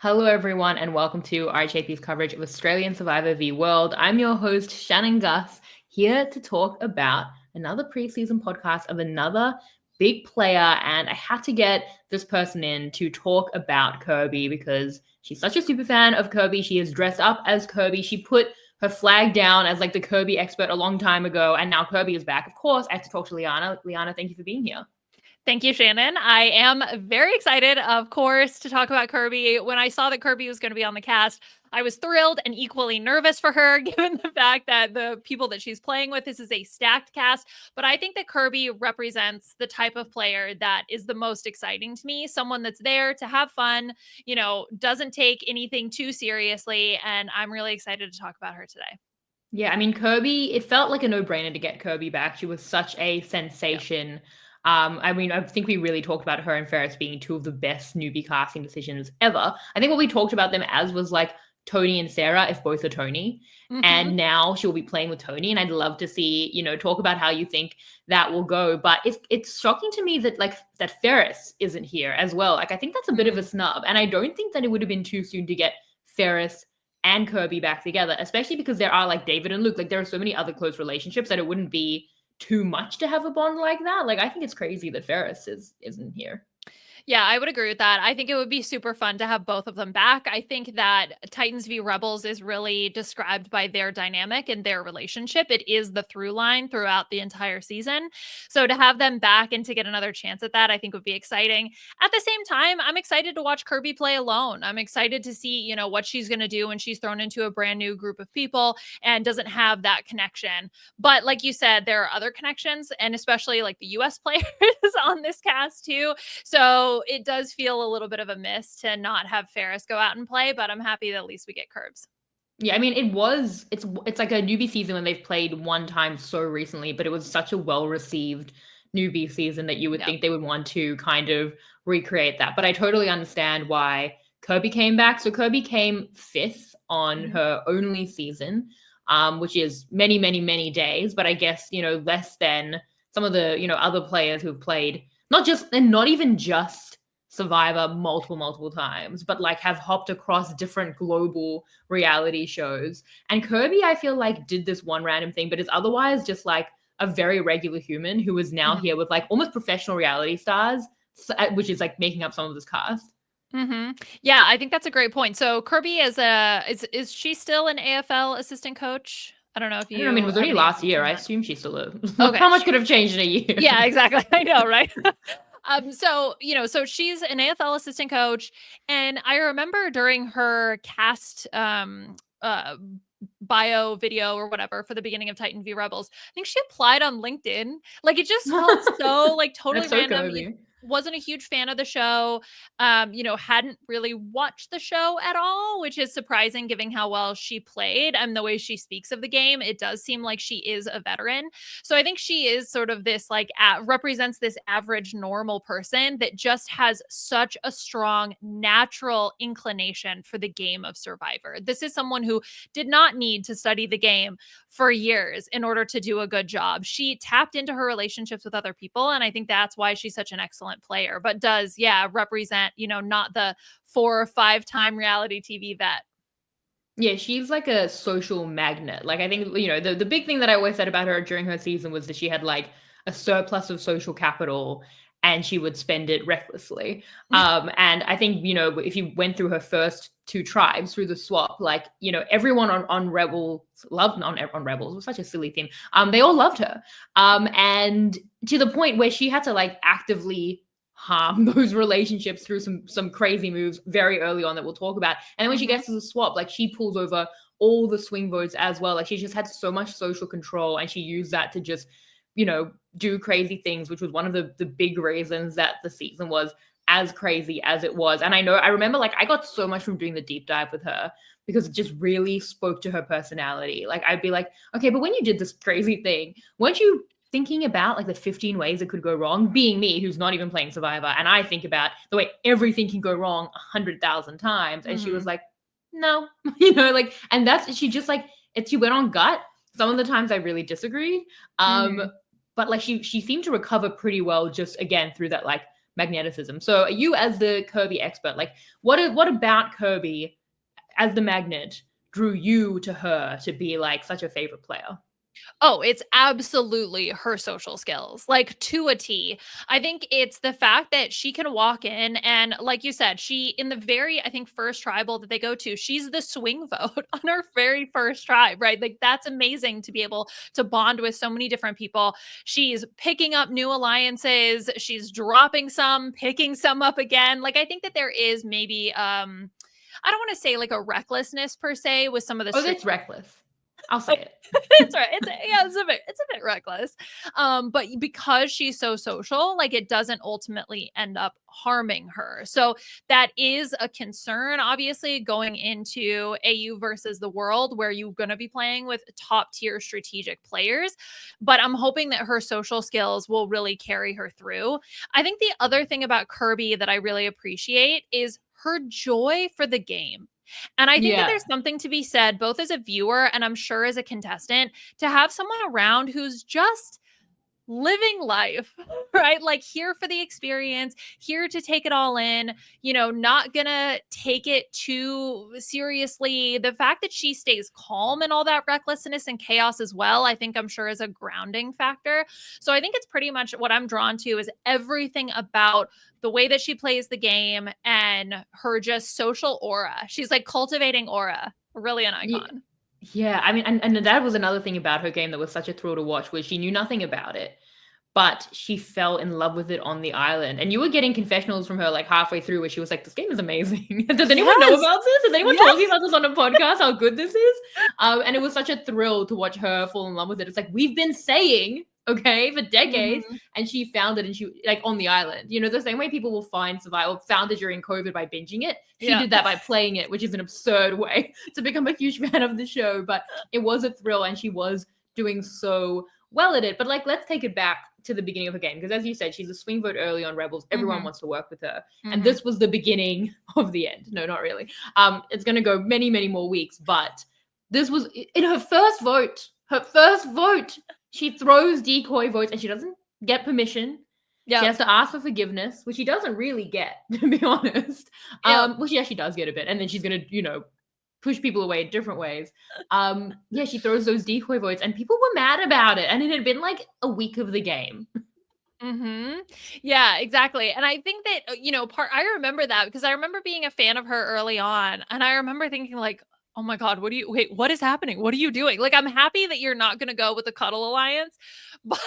Hello, everyone, and welcome to RHAP's coverage of Australian Survivor v World. I'm your host, Shannon Guss, here to talk about another preseason podcast of another big player. And I had to get this person in to talk about Kirby because she's such a super fan of Kirby. She is dressed up as Kirby. She put her flag down as like the Kirby expert a long time ago, and now Kirby is back. Of course, I have to talk to Liana. Liana, thank you for being here. Thank you, Shannon. I am very excited, of course, to talk about Kirby. When I saw that Kirby was going to be on the cast, I was thrilled and equally nervous for her, given the fact that the people that she's playing with, this is a stacked cast. But I think that Kirby represents the type of player that is the most exciting to me. Someone that's there to have fun, doesn't take anything too seriously. And I'm really excited to talk about her today. Yeah, I mean, Kirby, it felt like a no-brainer to get Kirby back. She was such a sensation. Yeah. I think we really talked about her and Ferris being two of the best newbie casting decisions ever. I think what we talked about them as was like Tony and Sarah, if both are Tony. And now she'll be playing with Tony. And I'd love to see, talk about how you think that will go. But it's shocking to me that that Ferris isn't here as well. Like, I think that's a bit of a snub. And I don't think that it would have been too soon to get Ferris and Kirby back together, especially because there are like David and Luke. Like, there are so many other close relationships that it wouldn't be too much to have a bond like that. Like, I think it's crazy that Ferris isn't here. Yeah, I would agree with that. I think it would be super fun to have both of them back. I think that Titans v Rebels is really described by their dynamic and their relationship. It is the through line throughout the entire season. So to have them back and to get another chance at that, I think would be exciting. At the same time, I'm excited to watch Kirby play alone. I'm excited to see, what she's going to do when she's thrown into a brand new group of people and doesn't have that connection. But like you said, there are other connections, and especially like the US players on this cast too. So it does feel a little bit of a miss to not have Ferris go out and play, but I'm happy that at least we get Curbs. Yeah, I mean, it's like a newbie season when they've played one time so recently, but it was such a well-received newbie season that you would think they would want to kind of recreate that. But I totally understand why Kirby came back. So Kirby came fifth on her only season, which is many, many, many days. But I guess, less than some of the, other players who've played not even just Survivor multiple times, but like have hopped across different global reality shows. And Kirby, I feel like, did this one random thing, but is otherwise just like a very regular human who is now here with like almost professional reality stars, which is like making up some of this cast. Yeah, I think that's a great point. So Kirby is she still an AFL assistant coach? I don't know if you. I mean, it was only last year. I assume she's still okay. How much could have changed in a year? Yeah, exactly. I know, right? So she's an AFL assistant coach, and I remember during her cast bio video or whatever for the beginning of Titan v Rebels, I think she applied on LinkedIn. Like, it just felt so like totally random. Wasn't a huge fan of the show, hadn't really watched the show at all, which is surprising given how well she played and the way she speaks of the game. It does seem like she is a veteran. So I think she is sort of this represents this average normal person that just has such a strong natural inclination for the game of Survivor. This is someone who did not need to study the game for years in order to do a good job. She tapped into her relationships with other people, and I think that's why she's such an excellent player, but does represent not the 4 or 5 time reality TV vet. Yeah, she's like a social magnet. Like, I think, the big thing that I always said about her during her season was that she had like a surplus of social capital and she would spend it recklessly. And I think, if you went through her first 2 tribes through the swap, like, everyone on Rebels loved on Rebels. It was such a silly theme. They all loved her. And to the point where she had to like actively harm those relationships through some crazy moves very early on that we'll talk about. And then when she gets to the swap, like, she pulls over all the swing votes as well. Like, she just had so much social control, and she used that to just, do crazy things, which was one of the big reasons that the season was as crazy as it was. And I remember like I got so much from doing the deep dive with her because it just really spoke to her personality. Like, I'd be like, okay, but when you did this crazy thing, weren't you thinking about like the 15 ways it could go wrong? Being me, who's not even playing Survivor, and I think about the way everything can go wrong 100,000 times. And she was like, no, and that's, she just like, she went on gut. Some of the times I really disagreed. But like she seemed to recover pretty well just again through that like magneticism. So you, as the Kirby expert, like what about Kirby as the magnet drew you to her to be like such a favorite player? Oh, it's absolutely her social skills, like to a T. I think it's the fact that she can walk in and, like you said, she in the very, I think, first tribal that they go to, she's the swing vote on her very first tribe, right? Like that's amazing to be able to bond with so many different people. She's picking up new alliances, she's dropping some, picking some up again. Like I think that there is maybe I don't want to say like a recklessness per se with some of the Oh, that's reckless. I'll say it. It's right. It's a bit reckless. But because she's so social, like it doesn't ultimately end up harming her. So that is a concern, obviously, going into AU versus the world, where you're going to be playing with top tier strategic players. But I'm hoping that her social skills will really carry her through. I think the other thing about Kirby that I really appreciate is her joy for the game. And I think that Yeah. there's something to be said, both as a viewer and I'm sure as a contestant, to have someone around who's just living life, right? Like here for the experience, here to take it all in, not gonna take it too seriously. The fact that she stays calm and all that recklessness and chaos as well, I think I'm sure is a grounding factor. So I think it's pretty much what I'm drawn to is everything about the way that she plays the game and her just social aura. She's like cultivating aura, really an icon. Yeah, I mean, and that was another thing about her game that was such a thrill to watch, was she knew nothing about it, but she fell in love with it on the island. And you were getting confessionals from her like halfway through where she was like, this game is amazing. Does anyone know about this? Is anyone talking about this on a podcast, how good this is? And it was such a thrill to watch her fall in love with it. It's like, we've been saying, okay, for decades, and she found it, and she like on the island, the same way people will find survival, found it during COVID by binging it. She did that by playing it, which is an absurd way to become a huge fan of the show, but it was a thrill, and she was doing so well at it. But like, let's take it back to the beginning of her game, because as you said, she's a swing vote early on Rebels. Everyone wants to work with her, and this was the beginning of the end. No, not really. It's going to go many, many more weeks, but this was in her first vote. She throws decoy votes and she doesn't get permission. She has to ask for forgiveness, which she doesn't really get, to be honest. Well, she actually does get a bit, and then she's going to, push people away in different ways. She throws those decoy votes, and people were mad about it, and it had been like a week of the game. Yeah, exactly. And I think that, I remember that because I remember being a fan of her early on, and I remember thinking like, oh my God, what is happening? What are you doing? Like, I'm happy that you're not going to go with the Cuddle Alliance, but,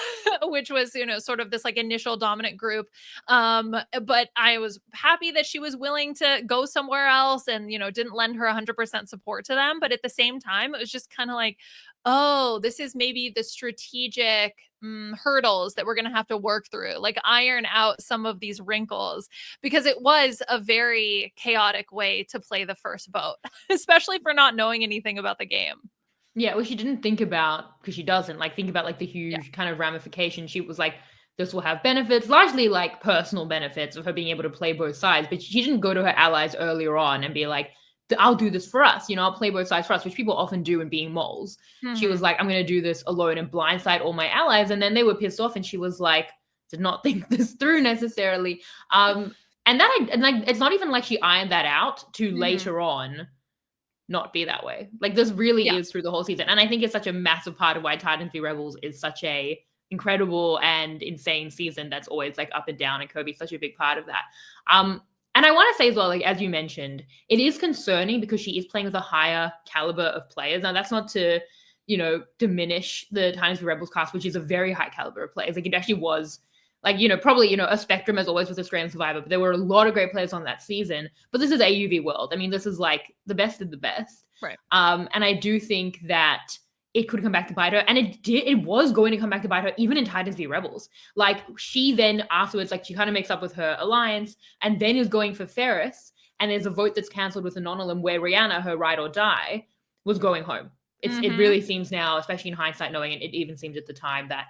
which was, sort of this like initial dominant group. But I was happy that she was willing to go somewhere else and, didn't lend her 100% support to them. But at the same time, it was just kind of like, oh, this is maybe the strategic hurdles that we're going to have to work through, like iron out some of these wrinkles, because it was a very chaotic way to play the first vote, especially for not knowing anything about the game. Yeah, well, she didn't think about, because she doesn't like think about like the huge kind of ramifications. She was like, this will have benefits, largely like personal benefits of her being able to play both sides. But she didn't go to her allies earlier on and be like, I'll do this for us. I'll play both sides for us, which people often do in being moles. She was like, I'm going to do this alone and blindside all my allies. And then they were pissed off. And she was like, did not think this through necessarily. And it's not even like she ironed that out to later on not be that way. Like this really is through the whole season. And I think it's such a massive part of why Titans v Rebels is such a incredible and insane season that's always like up and down, and Kirby's such a big part of that. And I want to say as well, like, as you mentioned, it is concerning because she is playing with a higher caliber of players. Now, that's not to, diminish the Titans v Rebels cast, which is a very high caliber of players. Like, it actually was, like, probably, a spectrum as always with Australian Survivor, but there were a lot of great players on that season. But this is AUV World. I mean, this is, like, the best of the best. Right. And I do think that it could come back to bite her. And it was going to come back to bite her, even in Titans v Rebels. Like, she then afterwards, like, she kind of makes up with her alliance and then is going for Ferris. And there's a vote that's cancelled with Anonymous where Rihanna, her ride or die, was going home. It really seems now, especially in hindsight, knowing it even seemed at the time that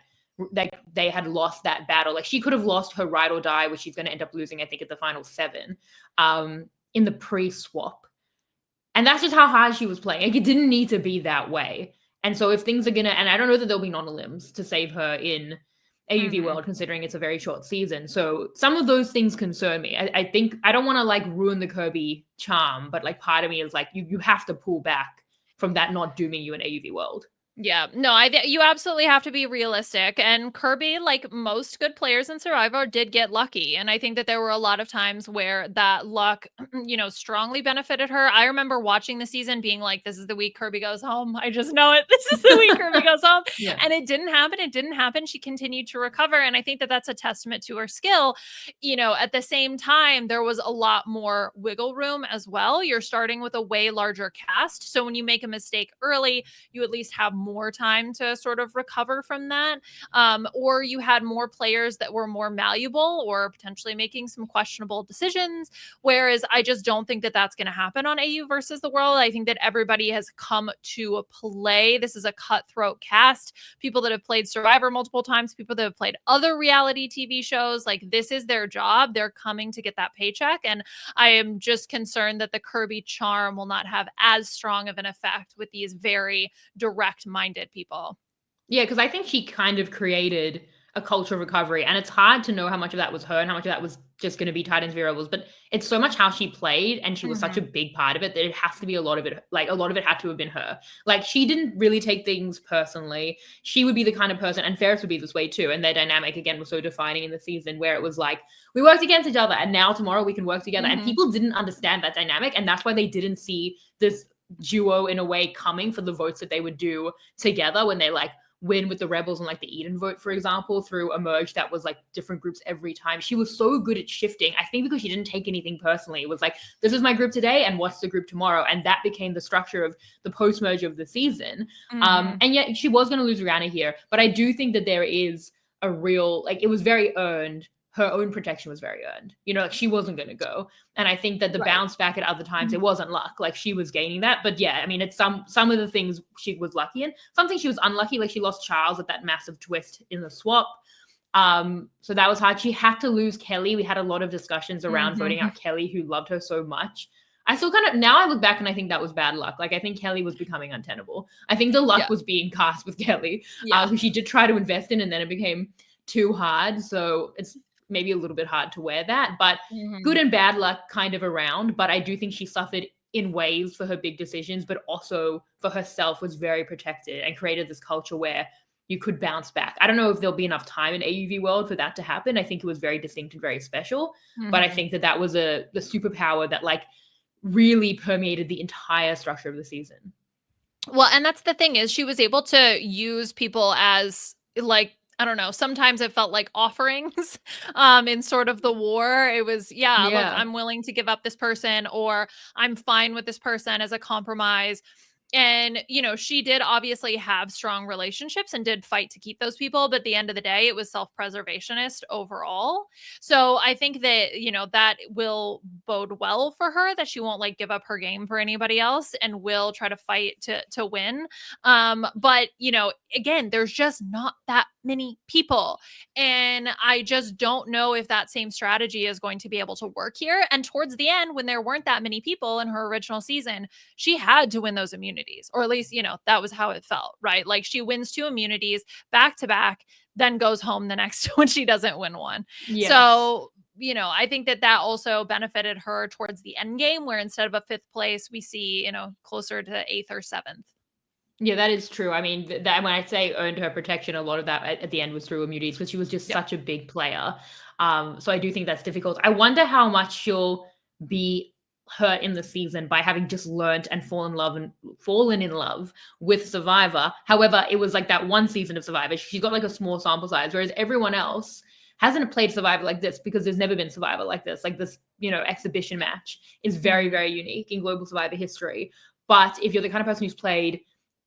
they had lost that battle. Like, she could have lost her ride or die, which she's going to end up losing, I think, at the final 7 in the pre-swap. And that's just how hard she was playing. Like, it didn't need to be that way. And so if things are going to, and I don't know that there'll be non-elims to save her in AUV world, considering it's a very short season. So some of those things concern me. I think I don't want to like ruin the Kirby charm, but like part of me is like, you have to pull back from that not dooming you in AUV world. Yeah, no, you absolutely have to be realistic. And Kirby, like most good players in Survivor, did get lucky. And I think that there were a lot of times where that luck, strongly benefited her. I remember watching the season being like, this is the week Kirby goes home. I just know it. This is the week Kirby goes home. Yeah. And it didn't happen. It didn't happen. She continued to recover. And I think that that's a testament to her skill. At the same time, there was a lot more wiggle room as well. You're starting with a way larger cast. So when you make a mistake early, you at least have more time to sort of recover from that. Or you had more players that were more malleable or potentially making some questionable decisions. Whereas I just don't think that that's going to happen on AU versus the world. I think that everybody has come to play. This is a cutthroat cast. People that have played Survivor multiple times, people that have played other reality TV shows, like this is their job. They're coming to get that paycheck. And I am just concerned that the Kirby charm will not have as strong of an effect with these very direct-minded people. Yeah, because I think she kind of created a culture of recovery, and it's hard to know how much of that was her and how much of that was just going to be Titans v Rebels, but it's so much how she played, and she was such a big part of it that it has to be a lot of it. Like a lot of it had to have been her. Like she didn't really take things personally. She would be the kind of person, and Ferris would be this way too. And their dynamic again was so defining in the season, where it was like we worked against each other, and now tomorrow we can work together. And people didn't understand that dynamic, and that's why they didn't see this duo in a way coming for the votes that they would do together when they like win with the Rebels and like the Eden vote, for example, through a merge that was like different groups every time. She was so good at shifting. I think because she didn't take anything personally. It was like, this is my group today and what's the group tomorrow? And that became the structure of the post-merge of the season. And yet she was going to lose Rihanna here. But I do think that there is a real, like it was very earned. Her own protection was very earned. Like she wasn't going to go. And I think that the bounce back at other times, it wasn't luck. Like she was gaining that. But yeah, I mean, it's some of the things she was lucky in. Something she was unlucky, like she lost Charles at that massive twist in the swap. So that was hard. She had to lose Kelly. We had a lot of discussions around voting out Kelly, who loved her so much. I still now I look back and I think that was bad luck. Like I think Kelly was becoming untenable. I think the luck was being cast with Kelly, who she did try to invest in, and then it became too hard. So it's maybe a little bit hard to wear that, but good and bad luck kind of around. But I do think she suffered in waves for her big decisions, but also for herself was very protected and created this culture where you could bounce back. I don't know if there'll be enough time in AUV world for that to happen. I think it was very distinct and very special, but I think that was the superpower that like really permeated the entire structure of the season. Well, and that's the thing is she was able to use people as like, I don't know, sometimes it felt like offerings in sort of the war. It was, look, I'm willing to give up this person, or I'm fine with this person as a compromise. And, she did obviously have strong relationships and did fight to keep those people. But at the end of the day, it was self-preservationist overall. So I think that, that will bode well for her, that she won't like give up her game for anybody else and will try to fight to win. But, again, there's just not that many people. And I just don't know if that same strategy is going to be able to work here. And towards the end, when there weren't that many people in her original season, she had to win those immunities, or at least, that was how it felt, right? Like she wins 2 immunities back to back, then goes home the next when she doesn't win one. Yes. So, I think that also benefited her towards the end game, where instead of a 5th place, we see, closer to 8th or 7th. Yeah, that is true. I mean, that when I say earned her protection, a lot of that at the end was through immunities, because she was just such a big player. So I do think that's difficult. I wonder how much she'll be hurt in the season by having just learned and fallen in love with Survivor. However, it was like that one season of Survivor. She got like a small sample size, whereas everyone else hasn't played Survivor like this, because there's never been Survivor like this. Like this, exhibition match is very, very unique in global Survivor history. But if you're the kind of person who's played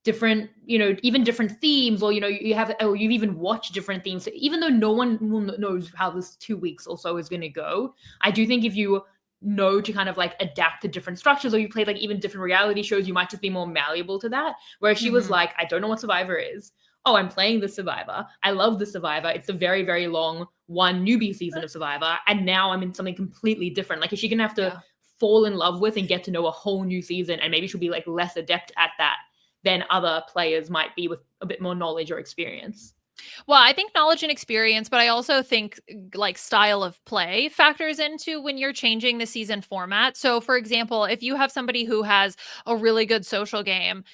different, even different themes, or, you've even watched different themes, so even though no one knows how this 2 weeks or so is going to go, I do think if you know to kind of like adapt to different structures, or you played like even different reality shows, you might just be more malleable to that. Whereas she was like, I don't know what Survivor is. Oh, I'm playing the Survivor. I love the Survivor. It's a very, very long one newbie season of Survivor. And now I'm in something completely different. Like, is she going to have to fall in love with and get to know a whole new season? And maybe she'll be like less adept at that than other players might be with a bit more knowledge or experience. Well, I think knowledge and experience, but I also think like style of play factors into when you're changing the season format. So, for example, if you have somebody who has a really good social game,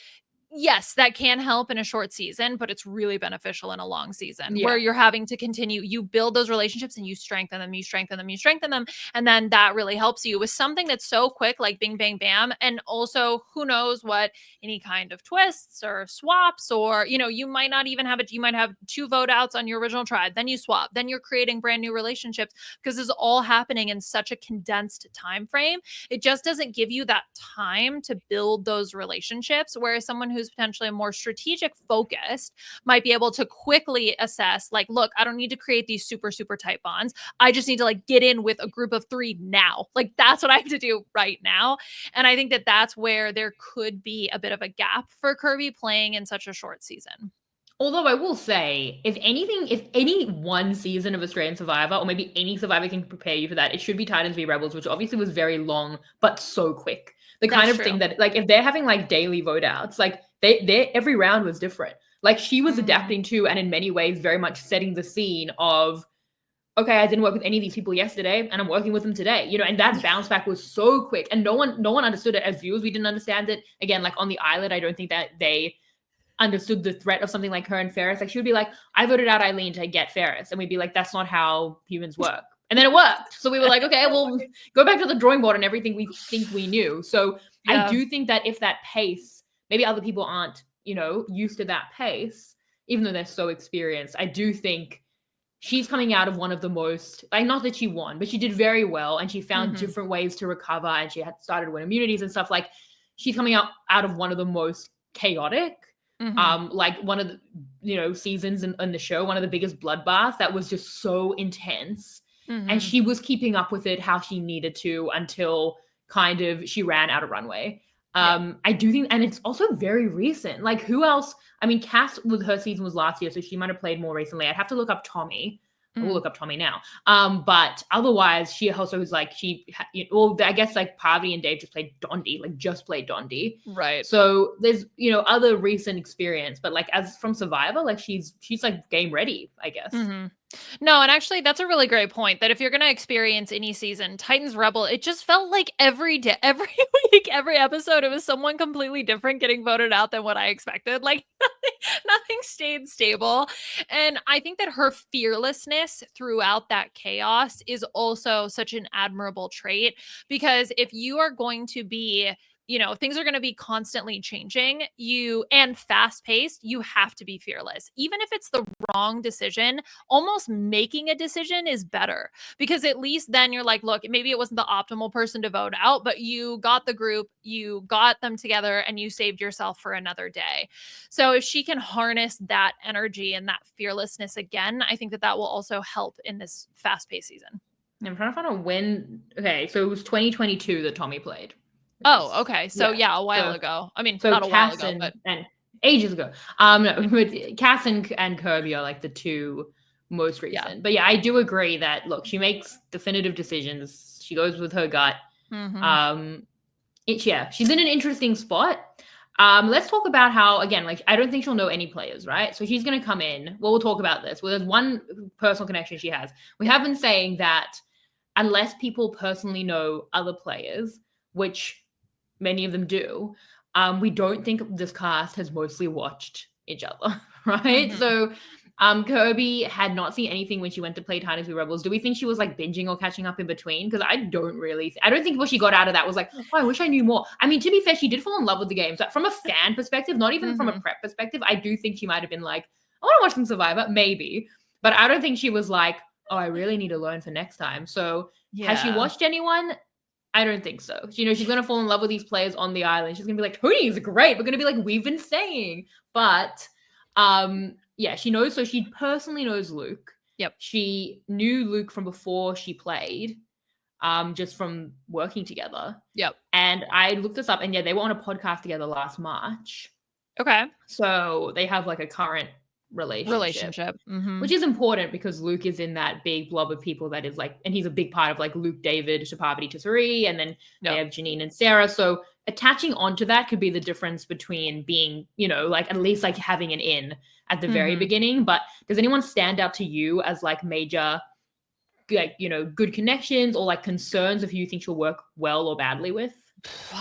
yes, that can help in a short season, but it's really beneficial in a long season where Yeah. you're having to continue. You build those relationships and you strengthen them, you strengthen them, you strengthen them. And then that really helps you with something that's so quick, like bing, bang, bam. And also, who knows what any kind of twists or swaps, or, you might not even have it. You might have 2 vote outs on your original tribe, then you swap, then you're creating brand new relationships because this is all happening in such a condensed time frame. It just doesn't give you that time to build those relationships. Whereas someone who's potentially more strategic focused might be able to quickly assess, like, look, I don't need to create these super, super tight bonds. I just need to like get in with a group of 3 now. Like that's what I have to do right now. And I think that that's where there could be a bit of a gap for Kirby playing in such a short season. Although I will say, if anything, if any one season of Australian Survivor, or maybe any Survivor can prepare you for that, it should be Titans v Rebels, which obviously was very long, but so quick. The kind That's of thing true. that, like, if they're having like daily vote outs, like they every round was different. Like she was adapting to, and in many ways, very much setting the scene of, okay, I didn't work with any of these people yesterday, and I'm working with them today. And that bounce back was so quick, and no one understood it. As viewers, we didn't understand it. Again, like on the island, I don't think that they understood the threat of something like her and Ferris. Like she would be like, I voted out Eileen to get Ferris. And we'd be like, that's not how humans work. And then it worked. So we were like, okay, well, go back to the drawing board and everything we think we knew. So I do think that if that pace, maybe other people aren't, used to that pace, even though they're so experienced, I do think she's coming out of one of the most, like, not that she won, but she did very well. And she found different ways to recover, and she had started to win immunities and stuff. Like she's coming out of one of the most chaotic, like one of the seasons in the show, one of the biggest bloodbaths that was just so intense, and she was keeping up with it how she needed to until kind of she ran out of runway. I do think, and it's also very recent. Like who else? I mean, Cass with her season was last year, so she might have played more recently. I'd have to look up Tommy. I will look up Tommy now. But otherwise, she also was like, I guess like Parvati and Dave just played Dondi. Right. So there's, other recent experience, but like as from Survivor, like she's like game ready, I guess. No, and actually that's a really great point, that if you're going to experience any season, Titans Rebel, it just felt like every day, every week, every episode, it was someone completely different getting voted out than what I expected. Like nothing stayed stable. And I think that her fearlessness throughout that chaos is also such an admirable trait, because if you are going to be, things are going to be constantly changing, and fast paced, you have to be fearless. Even if it's the wrong decision, almost making a decision is better, because at least then you're like, look, maybe it wasn't the optimal person to vote out, but you got the group, you got them together, and you saved yourself for another day. So if she can harness that energy and that fearlessness again, I think that that will also help in this fast paced season. I'm trying to find out when. Okay, so it was 2022 that Tommy played. Oh, okay. So yeah, a while ago. I mean, so not a Cass while ago, but and ages ago. No, Cass and Kirby are like the 2 most recent. Yeah. But yeah, I do agree that, look, she makes definitive decisions. She goes with her gut. She's in an interesting spot. Let's talk about how, again, like, I don't think she'll know any players, right? So she's going to come in. Well, we'll talk about this. Well, there's one personal connection she has. We have been saying that unless people personally know other players, which many of them do, we don't think this cast has mostly watched each other, right? So Kirby had not seen anything when she went to play Titans v Rebels. Do we think she was like binging or catching up in between? Because I don't think what she got out of that was like, oh, I wish I knew more. I mean, to be fair, she did fall in love with the game. So from a fan perspective, not even from a prep perspective, I do think she might have been like, I want to watch some Survivor, maybe. But I don't think she was like, oh, I really need to learn for next time. So has she watched anyone? I don't think so. She's going to fall in love with these players on the island. She's going to be like, Tony's great. We're going to be like, we've been saying. But she knows. So she personally knows Luke. Yep. She knew Luke from before she played, just from working together. Yep. And I looked this up, and they were on a podcast together last March. Okay. So they have like a current relationship, which is important because Luke is in that big blob of people that is like, and he's a big part of like Luke, David, to Parvati, to Sari, and then they have Janine and Sarah. So attaching onto that could be the difference between being, like at least like having an in at the very beginning. But does anyone stand out to you as like major, like, good connections or like concerns of who you think she'll work well or badly with?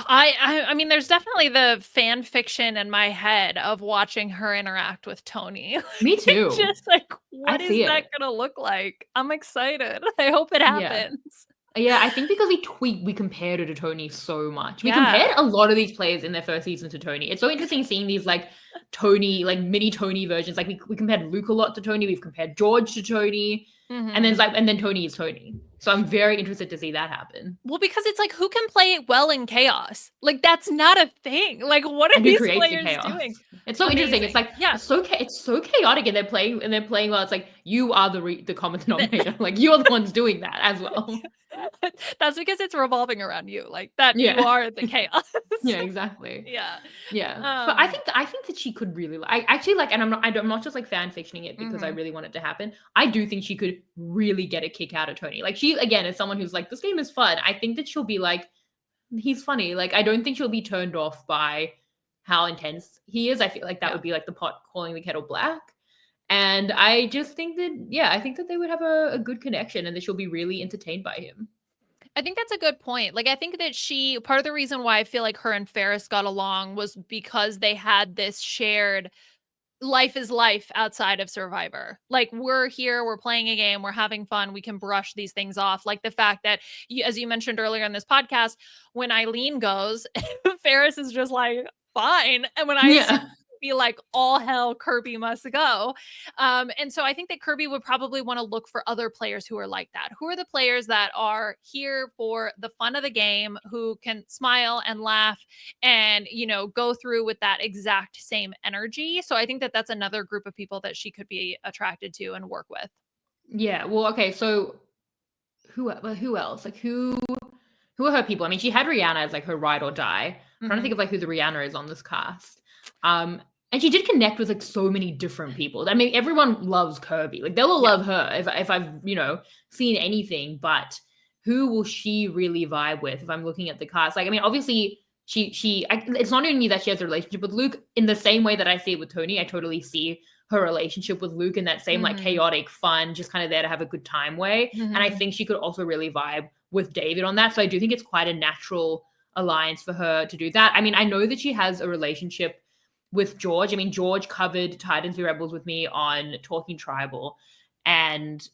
I mean, there's definitely the fan fiction in my head of watching her interact with Tony. Me too. Just like, I what is see that it. gonna look like? I'm excited. I hope it Yeah. happens. Yeah, I think because we compared her to Tony so much. We Yeah. compared a lot of these players in their first season to Tony. It's so interesting seeing these like Tony, like mini Tony versions. Like we compared Luke a lot to Tony. We've compared George to Tony, and then Tony is Tony. So I'm very interested to see that happen. Well, because it's like, who can play well in chaos? Like, that's not a thing. Like, what are And who these creates the players chaos? doing? It's so interesting. It's like Yeah. it's so chaotic, and they're playing well. It's like you are the common denominator. Like you are the ones doing that as well. That's because it's revolving around you. Like that, Yeah. you are the chaos. Yeah, exactly. Yeah. But I think that she could really, I actually like, and I'm not just like fan fictioning it because I really want it to happen. I do think she could really get a kick out of Tony. Like she, again, is someone who's like, this game is fun. I think that she'll be like, he's funny. Like I don't think she'll be turned off by how intense he is. I feel like that would be like the pot calling the kettle black. And I just think that, I think that they would have a good connection and that she'll be really entertained by him. I think that's a good point. Like, I think that part of the reason why I feel like her and Ferris got along was because they had this shared life is life outside of Survivor. Like, we're here, we're playing a game, we're having fun, we can brush these things off. Like the fact that, as you mentioned earlier in this podcast, when Eileen goes, Ferris is just like, fine. And when I be like, all hell, Kirby must go. And so I think that Kirby would probably want to look for other players who are like that. Who are the players that are here for the fun of the game, who can smile and laugh and, go through with that exact same energy. So I think that that's another group of people that she could be attracted to and work with. Yeah. Well, okay. So who else? Like who are her people? I mean, she had Rihanna as like her ride or die. I'm trying to think of like who the Rihanna is on this cast. And she did connect with like so many different people. I mean, everyone loves Kirby. Like they'll all love her if I've, seen anything, but who will she really vibe with if I'm looking at the cast? Like, I mean, obviously it's not only that she has a relationship with Luke in the same way that I see it with Tony. I totally see her relationship with Luke in that same like chaotic, fun, just kind of there to have a good time way. And I think she could also really vibe with David on that. So I do think it's quite a natural alliance for her to do that. I mean, I know that she has a relationship with George. I mean, George covered Titans v Rebels with me on Talking Tribal, and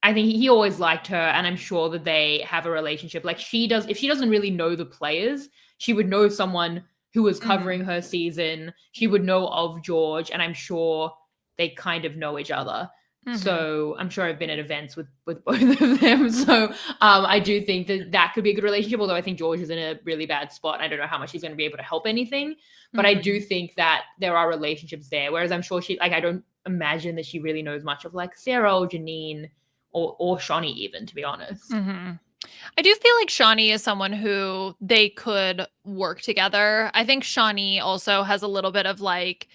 I think he always liked her, and I'm sure that they have a relationship. Like she does, if she doesn't really know the players, she would know someone who was covering her season. She would know of George, and I'm sure they kind of know each other. So I'm sure I've been at events with both of them. So I do think that could be a good relationship, although I think George is in a really bad spot. I don't know how much he's going to be able to help anything, but I do think that there are relationships there. Whereas I'm sure I don't imagine that she really knows much of like Sarah or Janine or Shawnee even, to be honest. I do feel like Shawnee is someone who they could work together. I think Shawnee also has a little bit of like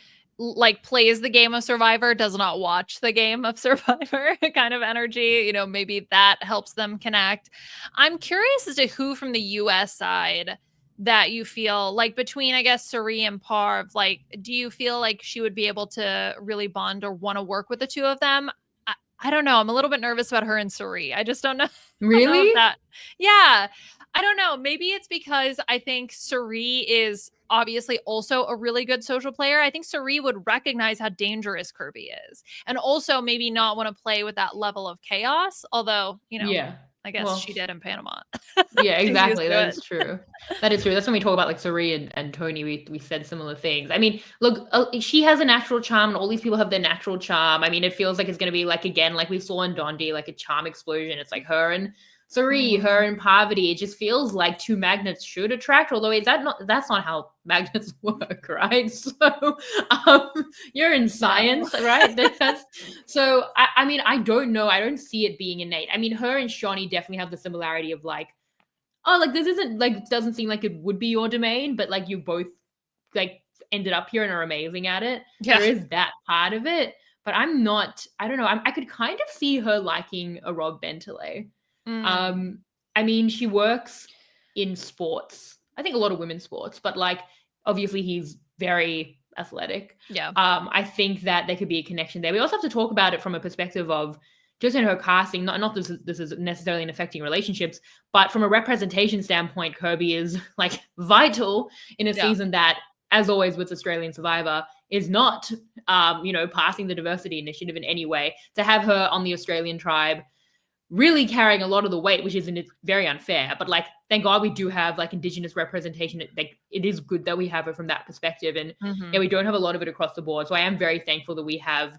plays the game of Survivor, does not watch the game of Survivor kind of energy. Maybe that helps them connect. I'm curious as to who from the US side that you feel like, between, I guess, Suri and Parv, like, do you feel like she would be able to really bond or want to work with the two of them? I don't know. I'm a little bit nervous about her and Suri. I just don't know. Really? Yeah. I don't know. Maybe it's because I think Suri is obviously also a really good social player. I think Suri would recognize how dangerous Kirby is, and also maybe not want to play with that level of chaos. Although, I guess she did in Panama. Yeah, exactly. That is true. That is true. That's when we talk about like Suri and Tony. We said similar things. I mean, look, she has a natural charm, and all these people have their natural charm. I mean, it feels like it's going to be like, again, like we saw in Dondi, like a charm explosion. It's like her and Suri, her and Parvati. It just feels like two magnets should attract. Although that's not how magnets work, right? So you're in science, right? So I mean, I don't know. I don't see it being innate. I mean, her and Shawnee definitely have the similarity of like, oh, like this isn't like, doesn't seem like it would be your domain, but like you both like ended up here and are amazing at it. Yeah. There is that part of it, but I don't know. I could kind of see her liking a Rob Bentley. I mean, she works in sports I think a lot of women's sports, but like obviously he's very athletic. Yeah. I think that there could be a connection there. We also have to talk about it from a perspective of just in her casting, not this is necessarily affecting relationships, but from a representation standpoint, Kirby is like vital in a Yeah. season that, as always with Australian Survivor, is not passing the diversity initiative in any way. To have her on the Australian tribe really carrying a lot of the weight, which isn't very unfair. But like, thank God we do have like Indigenous representation. Like, it is good that we have it from that perspective, and yeah, we don't have a lot of it across the board. So I am very thankful that we have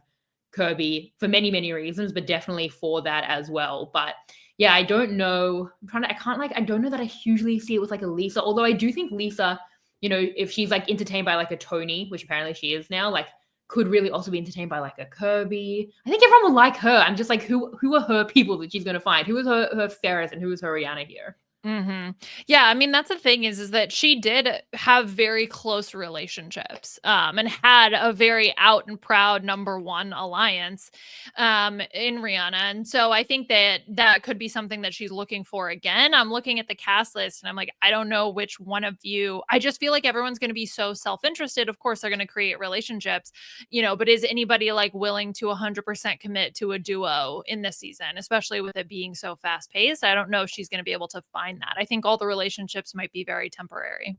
Kirby for many, many reasons, but definitely for that as well. But yeah, I don't know. I don't know that I hugely see it with like a Lisa, although I do think Lisa, if she's like entertained by like a Tony, which apparently she is now, like could really also be entertained by like a Kirby. I think everyone will like her. I'm just like, who are her people that she's going to find? Who is her Ferris and who is her Rihanna here? Yeah, I mean, that's the thing is that she did have very close relationships, and had a very out and proud number one alliance, in Rihanna. And so I think that that could be something that she's looking for again. I'm looking at the cast list and I'm like, I don't know which one of you. I just feel like everyone's going to be so self-interested. Of course, they're going to create relationships, but is anybody like willing to 100% commit to a duo in this season, especially with it being so fast paced? I don't know if she's going to be able to find that. I think all the relationships might be very temporary.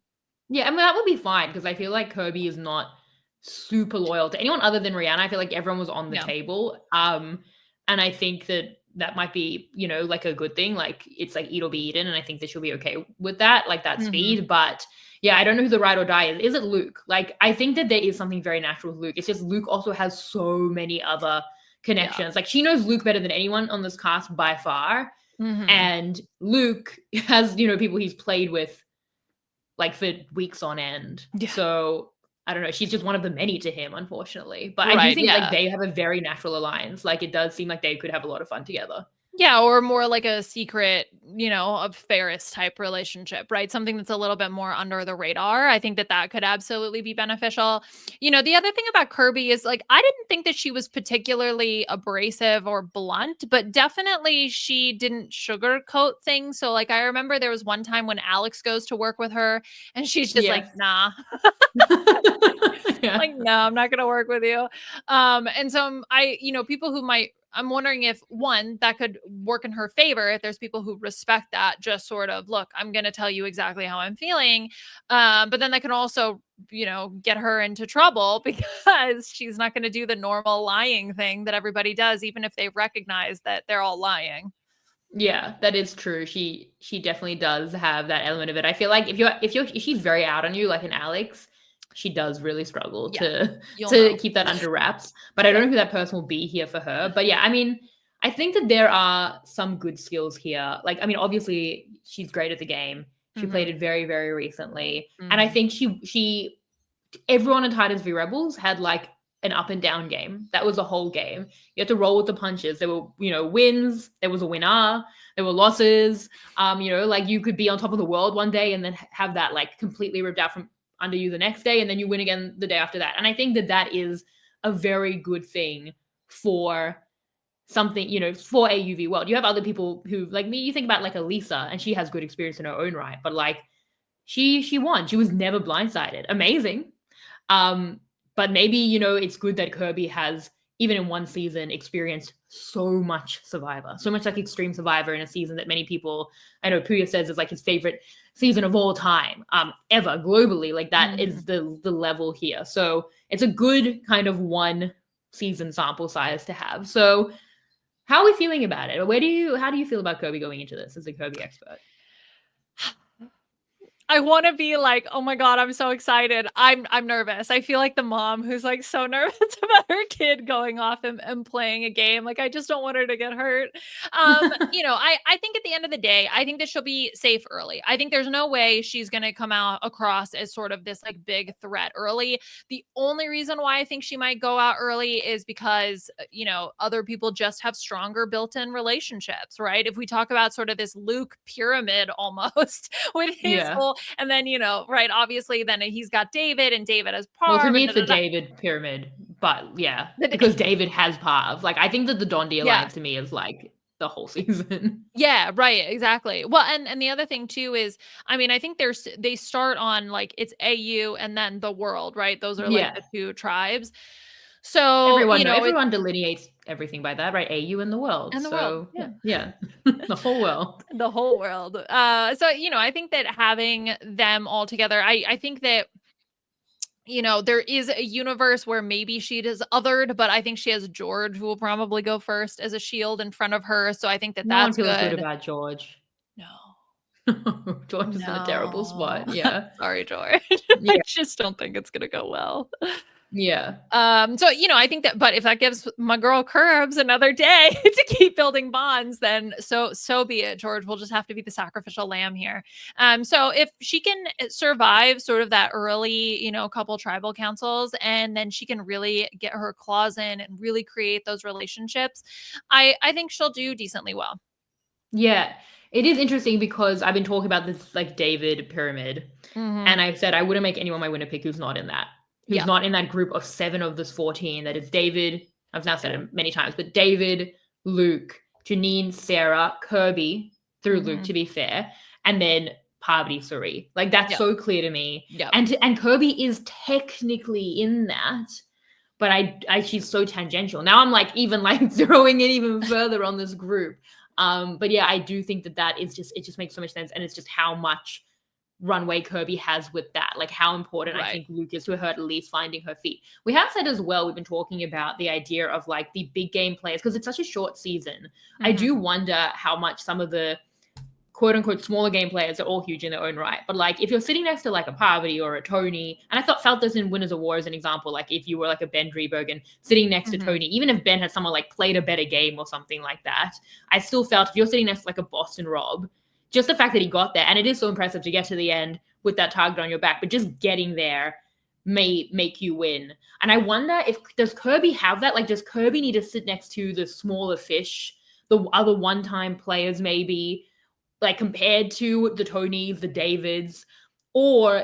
Yeah, I mean, that would be fine because I feel like Kirby is not super loyal to anyone other than Rihanna. I feel like everyone was on the Yeah. table. And I think that might be, like a good thing. Like it's like eat or be eaten. And I think that she'll be okay with that, like that speed. But yeah, I don't know who the ride or die is. Is it Luke? Like, I think that there is something very natural with Luke. It's just Luke also has so many other connections. Yeah. Like she knows Luke better than anyone on this cast by far. And Luke has, people he's played with like for weeks on end. Yeah. So I don't know. She's just one of the many to him, unfortunately. But I do Right, think yeah. like they have a very natural alliance. Like it does seem like they could have a lot of fun together. Yeah, or more like a secret, a Ferris type relationship, right? Something that's a little bit more under the radar. I think that that could absolutely be beneficial. The other thing about Kirby is like, I didn't think that she was particularly abrasive or blunt, but definitely she didn't sugarcoat things. So like, I remember there was one time when Alex goes to work with her and she's just like, nah. Yeah. Like, no, I'm not going to work with you. And so people who I'm wondering if one, that could work in her favor. If there's people who respect that, just sort of, look, I'm going to tell you exactly how I'm feeling. But then that can also, get her into trouble because she's not going to do the normal lying thing that everybody does, even if they recognize that they're all lying. Yeah, that is true. She definitely does have that element of it. I feel like if she's very out on you, like an Alex, she does really struggle to keep that under wraps. But I don't know who that person will be here for her. But yeah, I mean, I think that there are some good skills here. Like, I mean, obviously she's great at the game. She played it very, very recently. And I think everyone in Titans v Rebels had like an up and down game. That was a whole game. You had to roll with the punches. There were, wins. There was a winner. There were losses. Like you could be on top of the world one day and then have that like completely ripped out from under you the next day, and then you win again the day after that. And I think that is a very good thing for something, for a UV world. You have other people who, like me, you think about like a Lisa, and she has good experience in her own right, but like she won. She was never blindsided. Amazing. But maybe, it's good that Kirby has, even in one season, experienced so much Survivor, so much like extreme Survivor in a season that many people, I know Puya says is like his favorite season of all time, ever globally. Like that is the level here. So it's a good kind of one season sample size to have. So how are we feeling about it? How do you feel about Kirby going into this as a Kirby expert? I want to be like, oh my God, I'm so excited. I'm nervous. I feel like the mom who's like so nervous about her kid going off and playing a game. Like, I just don't want her to get hurt. I think at the end of the day, I think that she'll be safe early. I think there's no way she's going to come out across as sort of this like big threat early. The only reason why I think she might go out early is because, other people just have stronger built-in relationships, right? If we talk about sort of this Luke pyramid almost with his whole, and then, right, obviously then he's got David and David has Parv. Well, to me, it's the David pyramid, but yeah, because David has Parv. Like, I think that the Dondi alliance to me is like the whole season. Yeah, right, exactly. Well, and the other thing too is, I mean, I think they start on like it's AU and then the world, right? Those are like Yeah. the two tribes. So, it's Everyone delineates everything by that, right? AU and the world. and the world. So Yeah. yeah. The whole world. The whole world. So, I think that having them all together, I think that there is a universe where maybe she is othered, but I think she has George who will probably go first as a shield in front of her. So I think that No one that's feels good good. about George. No. George is in a terrible No. spot. Yeah. Sorry, George. I Yeah. just don't think it's gonna go well. Yeah. So, I think that, but if that gives my girl Curbs another day to keep building bonds, then so be it. George will just have to be the sacrificial lamb here. So if she can survive sort of that early, couple tribal councils, and then she can really get her claws in and really create those relationships, I think she'll do decently well. Yeah. It is interesting because I've been talking about this like David pyramid, Mm-hmm. and I've said I wouldn't make anyone my winner pick who's not in that. Who's Yeah. not in that group of 7 of this 14. That is David. I've now said it many times, but David, Luke, Janine, Sarah, Kirby, through Luke, Mm-hmm. to be fair, and then Parvati Suri. Like that's Yep. so clear to me. Yep. And Kirby is technically in that, but I she's so tangential. Now I'm like even like zeroing in even further on this group. But yeah, I do think that it just makes so much sense, and it's just how much runway Kirby has with that, like how important I Right. think Luke is to her at least finding her feet. We have said as well, we've been talking about the idea of like the big game players because it's such a short season. Mm-hmm. I do wonder how much some of the quote unquote smaller game players are all huge in their own right. But like if you're sitting next to like a Parvati or a Tony, and I felt this in Winners of War as an example, like if you were like a Ben Driebergen sitting next Mm-hmm. to Tony, even if Ben had someone like played a better game or something like that, I still felt if you're sitting next to like a Boston Rob, just the fact that he got there, and it is so impressive to get to the end with that target on your back, but just getting there may make you win. And I wonder does Kirby have that? Like, does Kirby need to sit next to the smaller fish, the other one-time players maybe, like compared to the Tonys, the Davids, or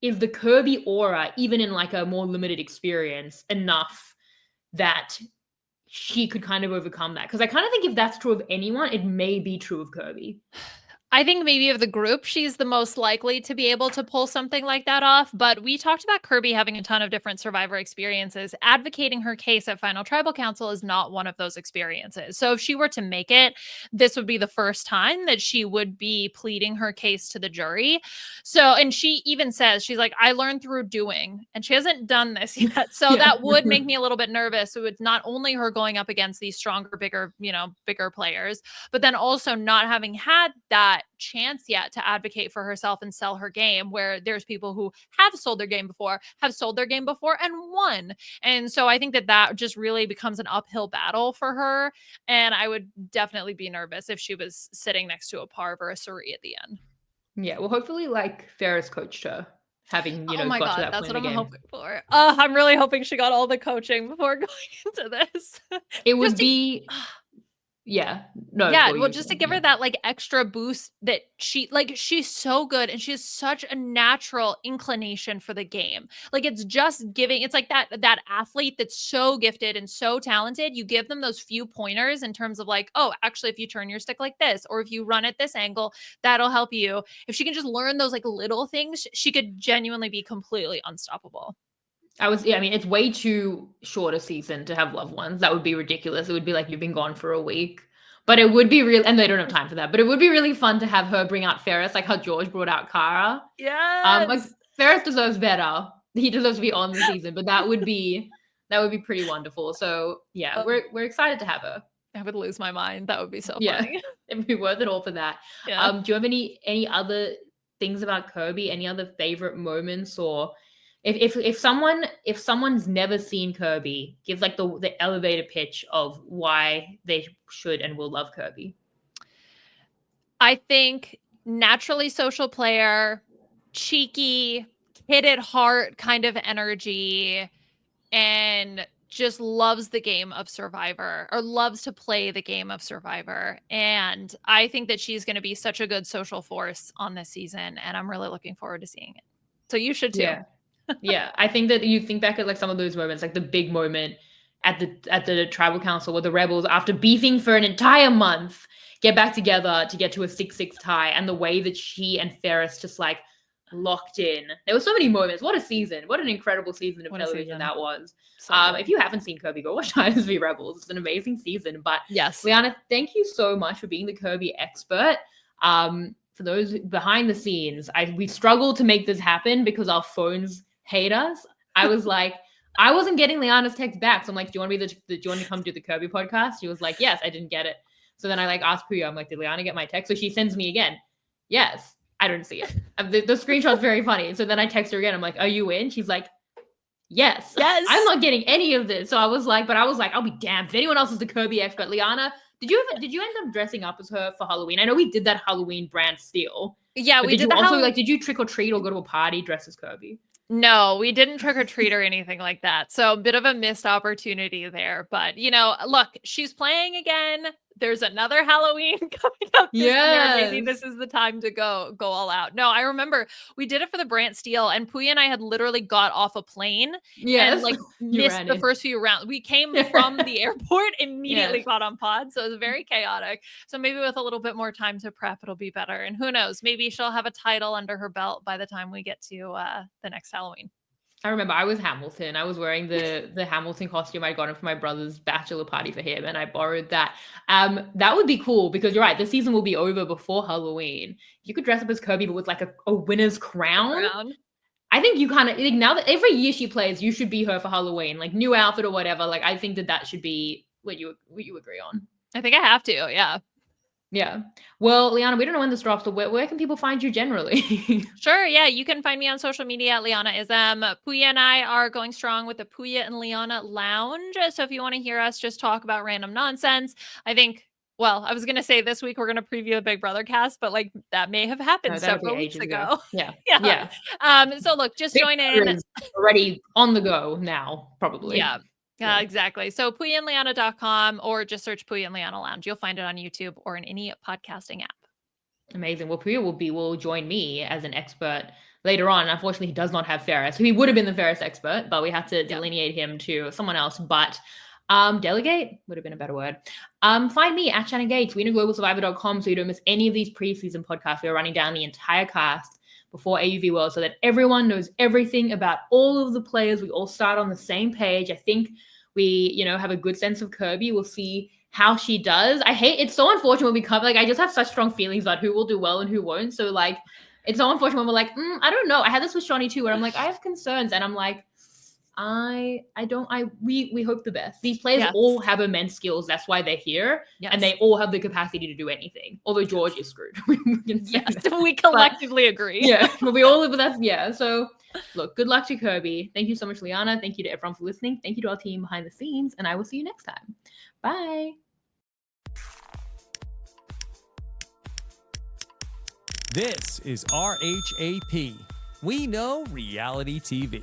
is the Kirby aura, even in like a more limited experience, enough that she could kind of overcome that? Because I kind of think if that's true of anyone, it may be true of Kirby. I think maybe of the group, she's the most likely to be able to pull something like that off. But we talked about Kirby having a ton of different Survivor experiences. Advocating her case at Final Tribal Council is not one of those experiences. So if she were to make it, this would be the first time that she would be pleading her case to the jury. So, and she even says, she's like, I learned through doing, and she hasn't done this yet. So that would make me a little bit nervous. So it's not only her going up against these stronger, bigger players, but then also not having had that chance yet to advocate for herself and sell her game, where there's people who have sold their game before and won. And so I think that just really becomes an uphill battle for her. And I would definitely be nervous if she was sitting next to a Parv or a Suri at the end. Yeah, well, hopefully, like Ferris coached her, having Oh my got to God, that that's point what in the I'm game. hoping for. I'm really hoping she got all the coaching before going into this. It would be, yeah, no, Yeah, well, well, just to give her that like extra boost that she's so good and she has such a natural inclination for the game. Like it's just giving, it's like that athlete that's so gifted and so talented. You give them those few pointers in terms of like, oh, actually, if you turn your stick like this, or if you run at this angle, that'll help you. If she can just learn those like little things, she could genuinely be completely unstoppable. I mean, it's way too short a season to have loved ones. That would be ridiculous. It would be like you've been gone for a week. But it would be real, and they don't have time for that. But it would be really fun to have her bring out Ferris, like how George brought out Kara. Yes. Like Ferris deserves better. He deserves to be on the season, but that would be pretty wonderful. So yeah, we're excited to have her. I would lose my mind. That would be so Yeah, funny. it'd be worth it all for that. Yeah. Do you have any other things about Kirby? Any other favorite moments, or if someone's never seen Kirby, give like the elevator pitch of why they should and will love Kirby. I think naturally social player, cheeky, kid at heart kind of energy, and just loves the game of Survivor, or loves to play the game of Survivor. And I think that she's going to be such a good social force on this season, and I'm really looking forward to seeing it. So you should too. Yeah. Yeah, I think that you think back at like some of those moments, like the big moment at the tribal council where the rebels, after beefing for an entire month, get back together to get to a 6-6 tie, and the way that she and Ferris just like locked in. There were so many moments. What a season. What an incredible season of television that was. So if you haven't seen Kirby, go watch Titans v Rebels. It's an amazing season. But yes, Liana, thank you so much for being the Kirby expert. For those behind the scenes, we struggled to make this happen because our phones hate us. I was like, I wasn't getting Liana's text back. So I'm like, do you want me to come do the Kirby podcast? She was like, yes, I didn't get it. So then I like asked Puya, I'm like, did Liana get my text? So she sends me again. Yes. I don't see it. The screenshot's very funny. So then I text her again. I'm like, are you in? She's like, yes. I'm not getting any of this. So I was like, I'll be damned. If anyone else is the Kirby expert, Liana, did you end up dressing up as her for Halloween? I know we did that Halloween brand steal. Yeah, we did. Did you also like, did you trick or treat or go to a party dressed as Kirby? No, we didn't trick or treat or anything like that. So a bit of a missed opportunity there. But, you know, look, she's playing again. There's another Halloween coming up this year. Maybe this is the time to go all out. No, I remember we did it for the Brant Steele, and Puya and I had literally got off a plane and like missed the first few rounds. We came from the airport, immediately got on pod. So it was very chaotic. So maybe with a little bit more time to prep, it'll be better. And who knows, maybe she'll have a title under her belt by the time we get to the next Halloween. I remember I was Hamilton. I was wearing the Hamilton costume I'd gotten for my brother's bachelor party for him, and I borrowed that. That would be cool because you're right. The season will be over before Halloween. You could dress up as Kirby, but with like a winner's crown. I think you kind of like, now that every year she plays, you should be her for Halloween, like new outfit or whatever. Like I think that should be what you agree on. I think I have to. Yeah. Yeah. Well, Liana, we don't know when this drops, so where can people find you generally? Sure. Yeah. You can find me on social media at LianaIsm. Puya and I are going strong with the Puya and Liana Lounge. So if you want to hear us just talk about random nonsense, I think, well, I was going to say this week we're going to preview a Big Brother cast, but like that may have happened several weeks ago. Yeah. So look, just join in. Is already on the go now, probably. Yeah. Exactly. So puyaandliana.com or just search Puya and Liana Lounge. You'll find it on YouTube or in any podcasting app. Amazing. Well, Puya will join me as an expert later on. Unfortunately, he does not have Ferris. He would have been the Ferris expert, but we had to delineate him to someone else. But delegate would have been a better word. Find me at Shannon Gates, WienerGlobalSurvivor.com, so you don't miss any of these preseason podcasts. We are running down the entire cast before AUV World so that everyone knows everything about all of the players. We all start on the same page. I think we, have a good sense of Kirby. We'll see how she does. It's so unfortunate when we come, like, I just have such strong feelings about who will do well and who won't. So, like, it's so unfortunate when we're like, I don't know. I had this with Shawnee too, where I'm like, I have concerns. And I'm like, we hope the best. These players all have immense skills. That's why they're here. And they all have the capacity to do anything. Although George is screwed. We collectively agree. But we all live with that. So look, good luck to Kirby. Thank you so much, Liana. Thank you to everyone for listening. Thank you to our team behind the scenes. And I will see you next time. Bye. This is RHAP. We know reality TV.